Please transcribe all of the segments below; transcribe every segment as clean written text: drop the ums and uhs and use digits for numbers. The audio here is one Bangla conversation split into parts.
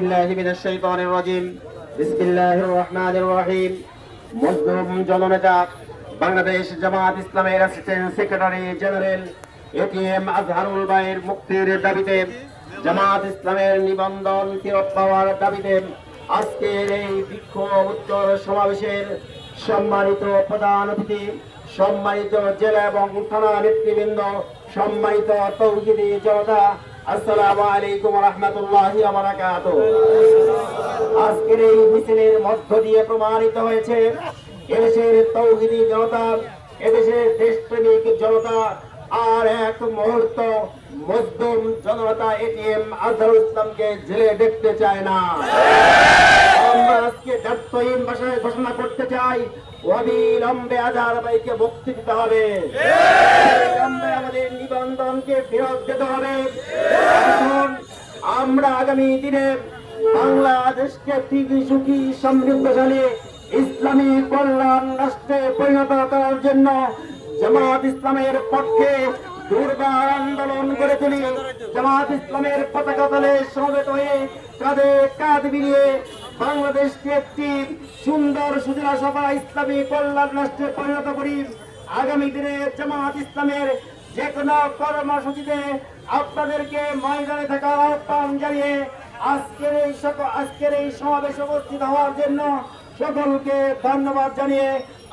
বিল্লাহি মিনাশ শাইতানির রাজিম বিসমিল্লাহির রহমানির রহিম। মজলুম জননেতা বাংলাদেশ জামাত ইসলামের assistant secretary general ATM Azharul ভাইয়ের মুক্তির দাবিতে জামাত ইসলামের নিবন্ধন ফেরত পাওয়ার দাবিতে আজকের এই বিক্ষোভ উত্তর সমাবেশের সম্মানিত প্রধান অতিথি, সম্মানিত জেলা এবং থানা নেতৃবৃন্দ, সম্মানিত তৌহিদি জনতা, আসসালামু আলাইকুম ওয়া রাহমাতুল্লাহি ওয়া বারাকাতুহু। আজকের এই মিছিলের মধ্য দিয়ে প্রমাণিত হয়েছে এদেশের তৌহিদি জনতা, এদেশের দেশপ্রেমিক জনতা আর এক মুহূর্ত মজলুম জনতা এটিএম আজহারুল ইসলামকে জেলে দেখতে চায় না। আমরা আজকে দায়িত্বহীন ভাষায় ঘোষণা করতে চাই, অবিলম্বে আজহার ভাইকে মুক্তি দিতে হবে, অবিলম্বে আমাদের নিবন্ধনকে ফেরত দিতে হবে। এখন আমরা আগামী দিনে বাংলাদেশকে ঠিকই সুখী সমৃদ্ধশালী ইসলামী কল্যাণ রাষ্ট্রে পরিণত করার জন্য জামাত ইসলামের পক্ষে দুর্বার আন্দোলন করে তুলি। জামাত ইসলামের পতাকা তলে সমবেত হয়ে কাঁধে কাঁধ মিলিয়ে বাংলাদেশকে একটি সুন্দর সুজলা সভা ইসলামী কল্যাণ রাষ্ট্রে পরিণত করি। আগামী দিনে জামাত ইসলামের যে কোনো কর্মসূচিতে আপনাদেরকে ময়দানে থাকার আহ্বান জানিয়ে আজকের এই সমাবেশে উপস্থিত হওয়ার জন্য সকলকে ধন্যবাদ জানিয়ে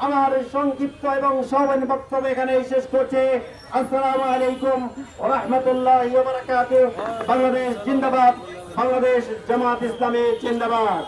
আমার সংক্ষিপ্ত এবং সমাবেশ বক্তব্য এখানে শেষ করছে। আসসালামু আলাইকুম ওয়া রাহমাতুল্লাহি ওয়া বারাকাতুহু। বাংলাদেশ জিন্দাবাদ, বাংলাদেশ জামাত ইসলামী জিন্দাবাদ।